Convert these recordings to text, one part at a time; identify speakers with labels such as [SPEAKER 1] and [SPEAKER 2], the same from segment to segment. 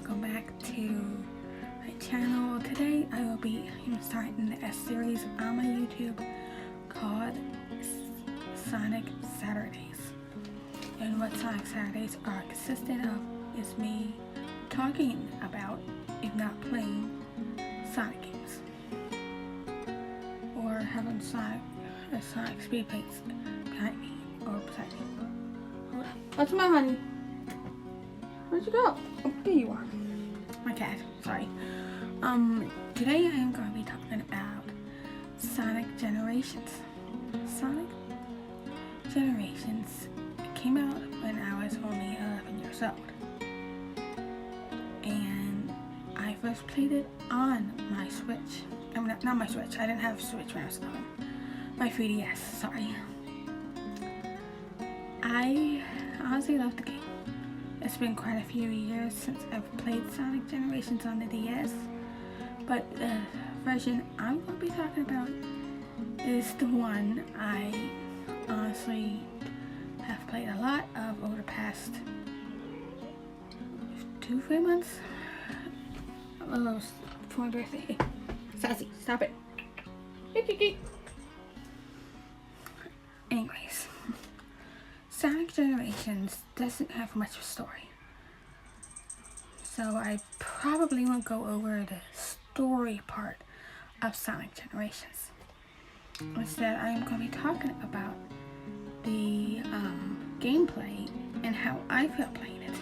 [SPEAKER 1] welcome back to my channel. Today I will be starting a series on my YouTube called Sonic Saturdays. And what Sonic Saturdays are consistent of is me talking about, if not playing, Sonic games. Or having Sonic speed paints behind me or beside me. Hold on. What's my honey? Where'd you go? Oh, there you are. My cat, sorry. Today I am going to be talking about Sonic Generations. Sonic Generations came out when I was only 11 years old. And I first played it on my Switch. I mean, not my Switch. I didn't have a Switch when I was 11. My 3DS, sorry. I honestly love the game. It's been quite a few years since I've played Sonic Generations on the DS, but the version I'm going to be talking about is the one I honestly have played a lot of over the past 2-3 months. For my birthday. Hey, Sassy, stop it. Anyways. Sonic Generations doesn't have much of a story, so I probably won't go over the story part of Sonic Generations. Instead, I am going to be talking about the gameplay and how I felt playing it.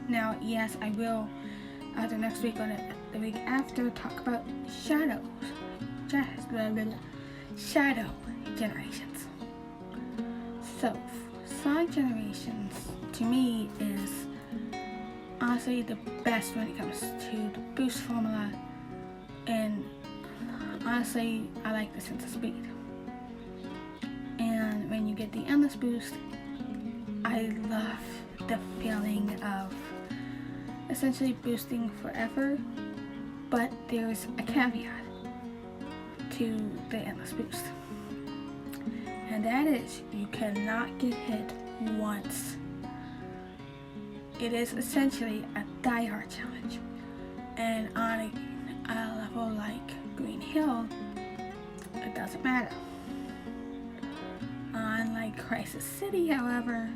[SPEAKER 1] Now, yes, I will either next week or the week after talk about Shadow Generations. So, Sonic Generations, to me, is honestly the best when it comes to the boost formula, and honestly, I like the sense of speed. And when you get the endless boost, I love the feeling of essentially boosting forever, but there's a caveat to the endless boost. And that is, you cannot get hit once. It is essentially a die-hard challenge. And on a level like Green Hill, it doesn't matter. On like Crisis City, however,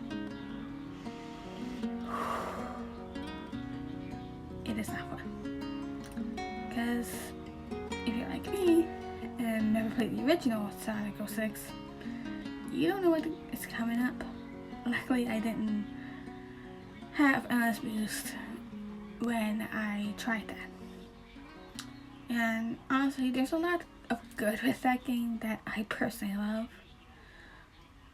[SPEAKER 1] it is not fun. Because if you're like me and never played the original Sonic 06, you don't know what is coming up. Luckily, I didn't have endless boost when I tried that. And honestly, there's a lot of good with that game that I personally love.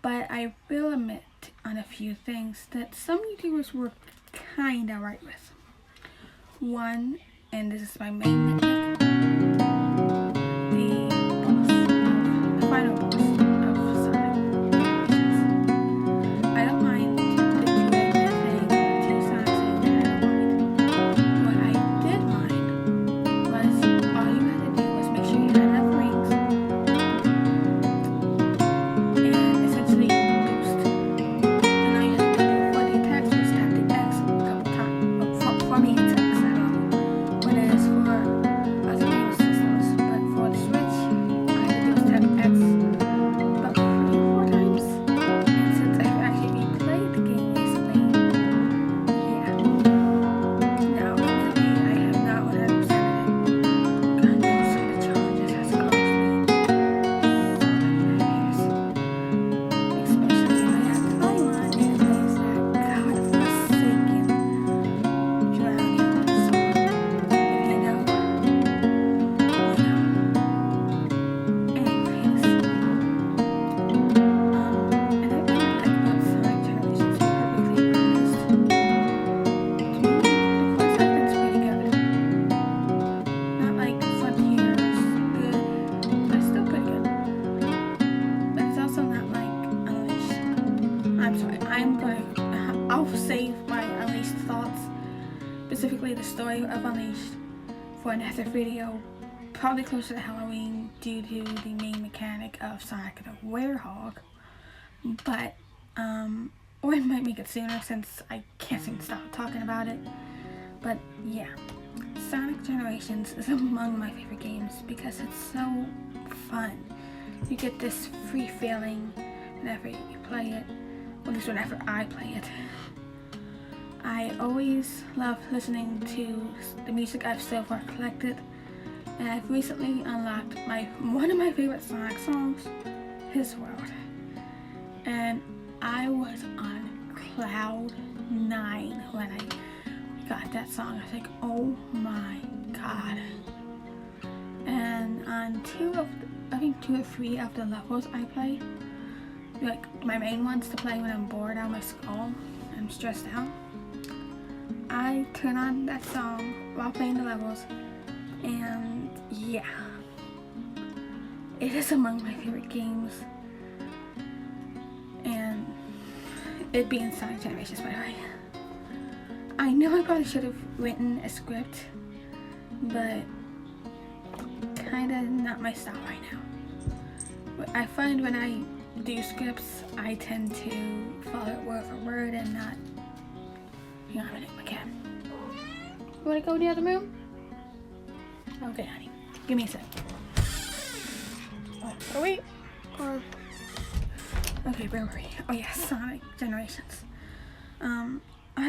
[SPEAKER 1] But I will admit on a few things that some YouTubers were kinda right with. One, and this is my main nitpick, the final boss. I'll save my Unleashed thoughts, specifically the story of Unleashed, for another video, probably closer to Halloween due to the main mechanic of Sonic the Werehog. But, or I might make it sooner since I can't seem to stop talking about it. But yeah, Sonic Generations is among my favorite games because it's so fun. You get this free feeling whenever you play it, at least whenever I play it. I always love listening to the music I've so far collected, and I've recently unlocked one of my favorite Sonic songs, His World. And I was on cloud 9 when I got that song. I was like, oh my god. And on two or three of the levels I play, like my main ones to play when I'm bored out of my skull, I'm stressed out, I turn on that song while playing the levels, and yeah, it is among my favorite games. And it being Sonic Generations, by the way. I know I probably should have written a script, but kinda not my style right now. But I find when I do scripts, I tend to follow it word for word and not. Hang on a minute, my cat. You wanna go in the other room? Okay, honey. Give me a sec. Oh, wait. Okay, where were we? Oh yeah, Sonic Generations. I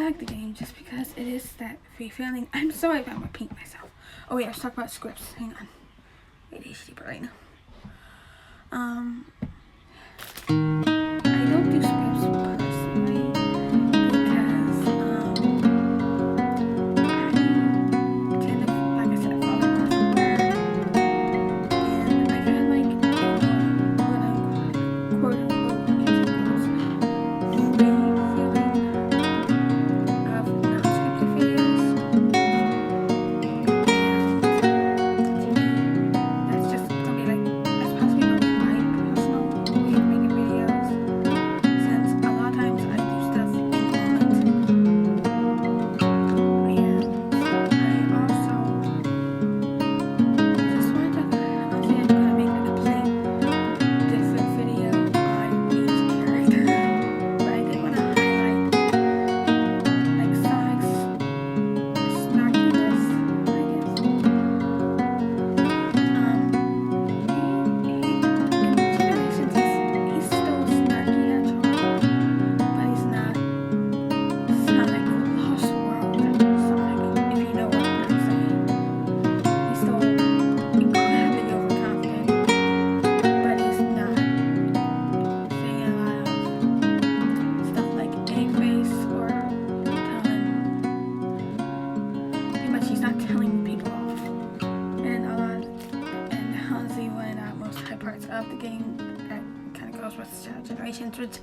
[SPEAKER 1] like the game just because it is that free feeling. I'm sorry if I'm repeating myself. Oh wait, let's talk about scripts. Hang on. ADHD right now. I don't do scripts personally because I tend to, like I said, follow word for word, and I kind of like quote unquote the feeling of non-scripted videos. That's just gonna be like, that's possibly gonna be my personal way of making videos, since a lot of times I do stuff in the moment. And I also just wanted to, honestly, I'm gonna make a complete different video on each character, but I did want to highlight like Sonic's snarkiness, I guess. In Generations, he's still snarky hedgehog, but he's not Sonic Lost World Sonic, if you know what I'm saying. He's still incredibly overconfident, but he's not saying a lot of stuff like egg face or telling, pretty much he's not telling people off. And honestly, one of the most high parts of the game that kind of goes with Sonic Generations, which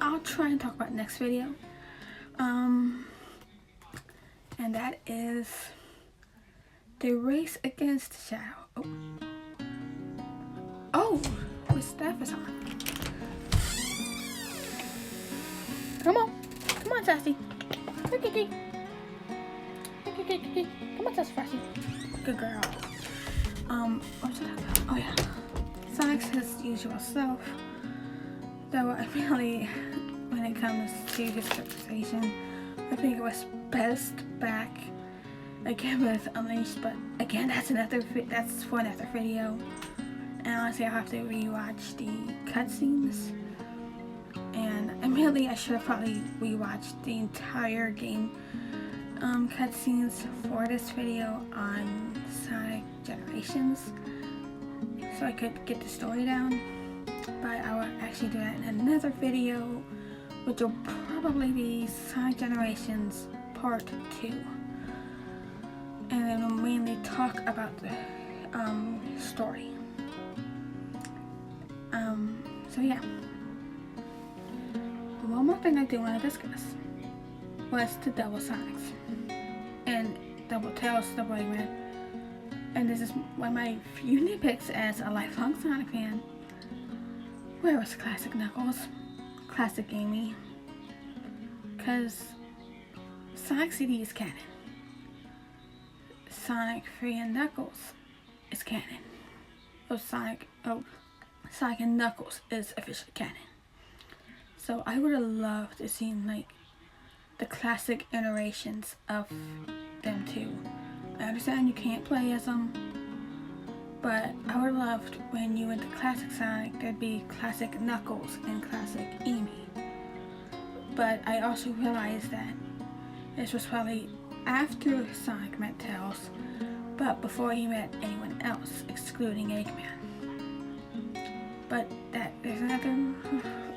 [SPEAKER 1] I'll try and talk about next video. And that is the race against Shadow. Oh, his staff is on. Come on, Sassy. Come on, Sassy. Good girl. What was I talking about? Oh yeah, Sonic's his usual self. Though I really, when it comes to his reputation, I think it was best back again with Unleashed. But again, that's for another video. And honestly, I'll have to rewatch the cutscenes. And I should have probably rewatched the entire game cutscenes for this video on Sonic Generations, so I could get the story down. But I will actually do that in another video, which will probably be Sonic Generations Part 2. And it will mainly talk about the story. So yeah. One more thing I do want to discuss was the Double Sonics and Double Tails, Double Eggman. And this is one of my few nitpicks as a lifelong Sonic fan. Where was Classic Knuckles? Classic Amy? Because Sonic CD is canon. Sonic 3 and Knuckles is canon. Sonic and Knuckles is officially canon. So I would have loved to see like the classic iterations of them too. I understand you can't play as them, but I would have loved when you went to Classic Sonic, there'd be Classic Knuckles and Classic Amy. But I also realized that this was probably after Sonic met Tails, but before he met anyone else, excluding Eggman. But there's another.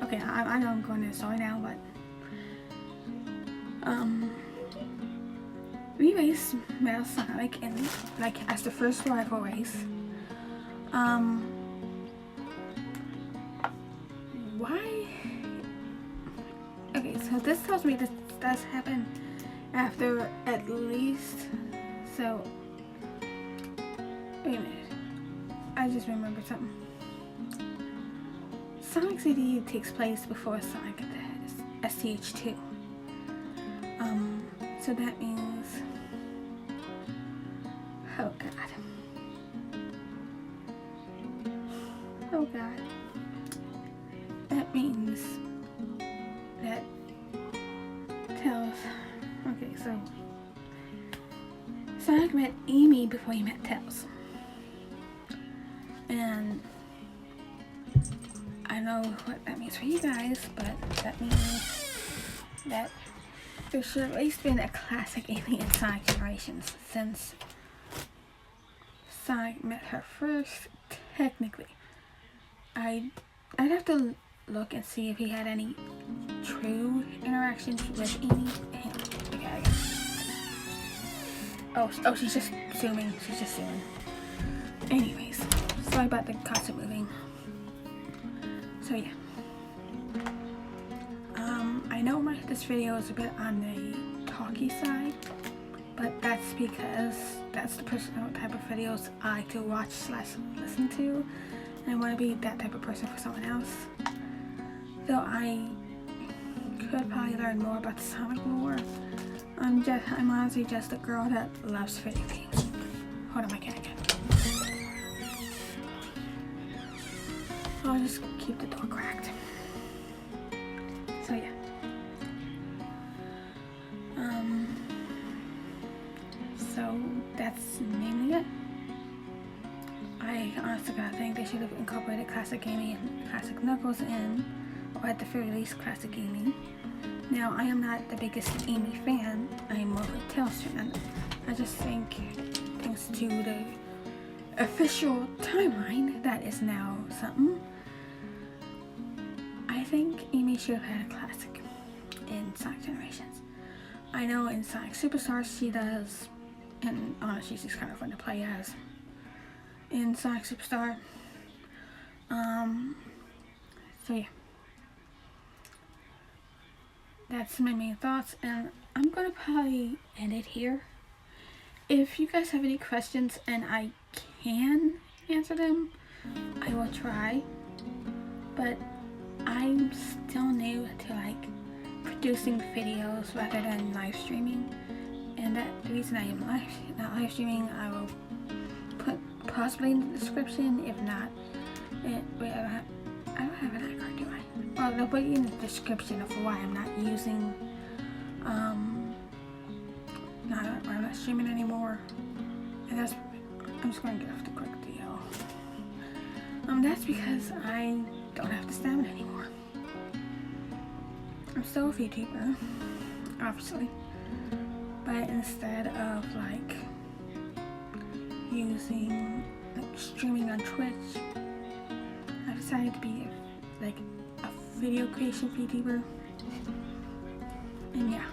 [SPEAKER 1] Okay, I know I'm going to sorry now, but we raced Metal Sonic in as the first rival race. Why? Okay, so this tells me this does happen after at least. So wait a minute, I just remembered something. Sonic CD takes place before Sonic at the STH2. So that means, oh god, that means that Tails. Okay, so Sonic met Amy before he met Tails, and I know what that means for you guys, but that means that there should have at least been a classic Amy in Sonic Generations, since Sonic met her first. Technically, I'd have to look and see if he had any true interactions with Amy. Okay, oh, she's just zooming. She's just zooming. Anyways, sorry about the constant moving. So yeah, I know this video is a bit on the talky side, but that's because that's the type of videos I like to watch / listen to, and I want to be that type of person for someone else. Though I could probably learn more about the Sonic lore. I'm honestly just a girl that loves video games. Hold on, my cat again. I'll just keep the door cracked. So yeah. So that's mainly it. I honestly gotta think they should have incorporated Classic Amy and Classic Knuckles in, or at the very least Classic Amy. Now, I am not the biggest Amy fan. I am more of a Tails fan. I just think, thanks to the official timeline that is now something, I think Amy should have had a classic in Sonic Generations. I know in Sonic Superstars she does, and honestly she's kind of fun to play as in Sonic Superstar. So yeah, that's my main thoughts, and I'm gonna probably end it here. If you guys have any questions and I can answer them, I will try, but I'm still new to producing videos rather than live streaming, and the reason I am not live streaming, I will put possibly in the description. If not, wait, I don't have an iCard, do I? Well, they'll put in the description of why I'm not using, I'm not streaming anymore, and I'm just going to get off the quick deal. That's because I don't have the stamina anymore. I'm still a VTuber, obviously, but instead of using streaming on Twitch, I decided to be a video creation VTuber. And yeah,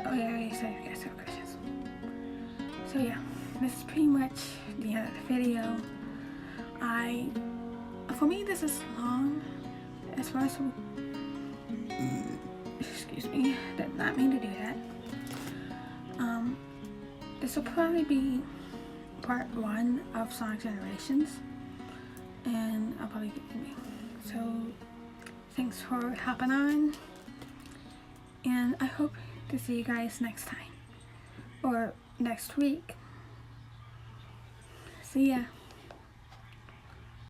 [SPEAKER 1] I already said if you guys have questions. So yeah, this is pretty much the end of the video. For me, this is long. As far as excuse me, did not mean to do that. This will probably be part 1 of Sonic Generations, and I'll probably get me. So thanks for hopping on, and I hope to see you guys next time or next week. See ya.